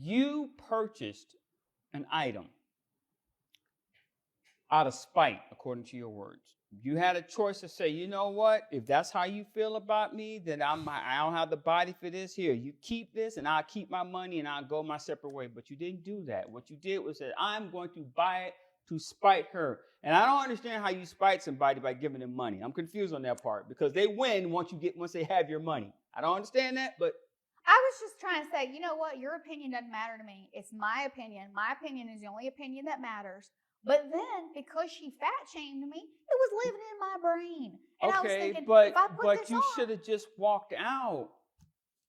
You purchased an item out of spite, according to your words. You had a choice to say, you know what? If that's how you feel about me, then I don't have the body for this. Here, you keep this, and I'll keep my money, and I'll go my separate way. But you didn't do that. What you did was that I'm going to buy it to spite her. And I don't understand how you spite somebody by giving them money. I'm confused on that part because they win once they have your money. I don't understand that, but I was just trying to say, you know what? Your opinion doesn't matter to me. It's my opinion. My opinion is the only opinion that matters. But then, because she fat shamed me, it was living in my brain. And I was thinking, if I put this you on, should have just walked out.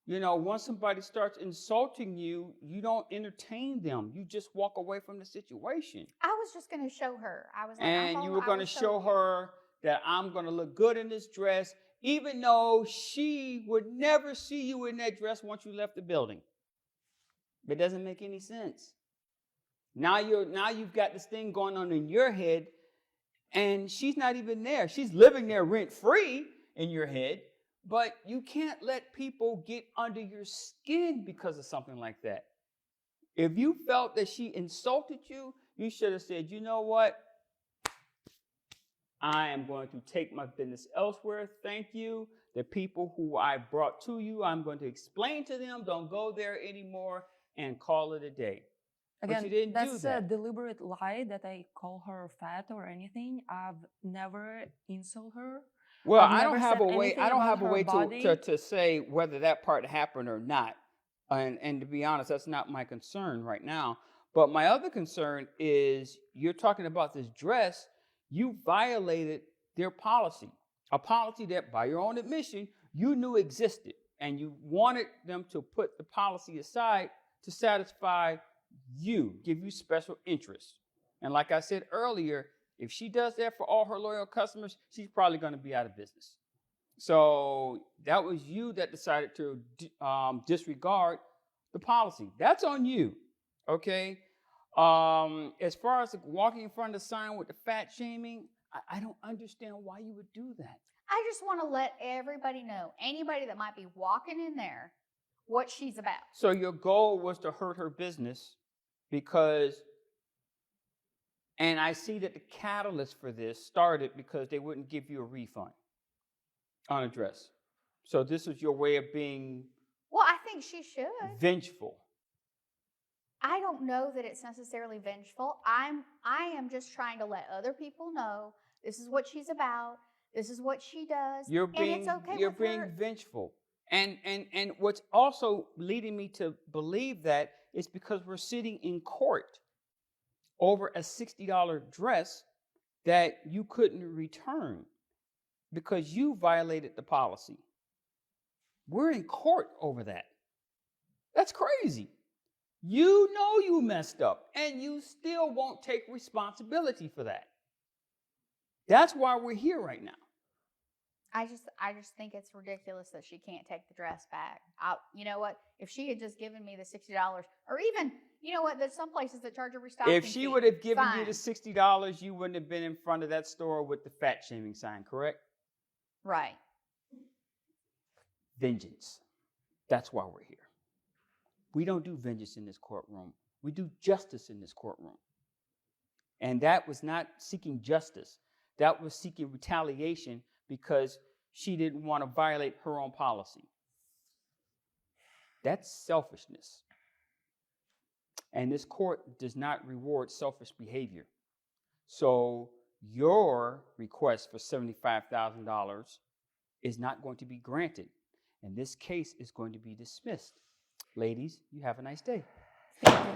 You know, once somebody starts insulting you, you don't entertain them. You just walk away from the situation. I was just going to show her. I was like, and you were going to show her that I'm going to look good in this dress, even though she would never see you in that dress once you left the building. It doesn't make any sense. Now you've got this thing going on in your head, and she's not even there. She's living there rent-free in your head, but you can't let people get under your skin because of something like that. If you felt that she insulted you, you should have said, you know what? I am going to take my business elsewhere. Thank you. The people who I brought to you, I'm going to explain to them, don't go there anymore, and call it a day. Again, but you didn't that's do that. A deliberate lie that I call her fat or anything. I've never insulted her. Well, I don't have a way to say whether that part happened or not. And to be honest, that's not my concern right now. But my other concern is you're talking about this dress. You violated their policy, a policy that, by your own admission, you knew existed. And you wanted them to put the policy aside to satisfy you, give you special interest. And like I said earlier, if she does that for all her loyal customers, she's probably going to be out of business. So that was you that decided to disregard the policy. That's on you, okay? As far as walking in front of the sign with the fat shaming, I don't understand why you would do that. I just want to let everybody know, anybody that might be walking in there, what she's about. So your goal was to hurt her business because, and I see that the catalyst for this started because they wouldn't give you a refund on a dress. So this was your way of being... Well, I think she should. Vengeful. I don't know that it's necessarily vengeful. I am just trying to let other people know this is what she's about. This is what she does. You're being vengeful. And what's also leading me to believe that is because we're sitting in court over a $60 dress that you couldn't return because you violated the policy. We're in court over that. That's crazy. You know you messed up, and you still won't take responsibility for that. That's why we're here right now. I just think it's ridiculous that she can't take the dress back. You know what? If she had just given me the $60, or even, you know what? There's some places that charge a restocking fee. If she would have given you the $60, you wouldn't have been in front of that store with the fat shaming sign, correct? Right. Vengeance. That's why we're here. We don't do vengeance in this courtroom. We do justice in this courtroom. And that was not seeking justice. That was seeking retaliation because she didn't want to violate her own policy. That's selfishness. And this court does not reward selfish behavior. So your request for $75,000 is not going to be granted. And this case is going to be dismissed. Ladies, you have a nice day. Thank you.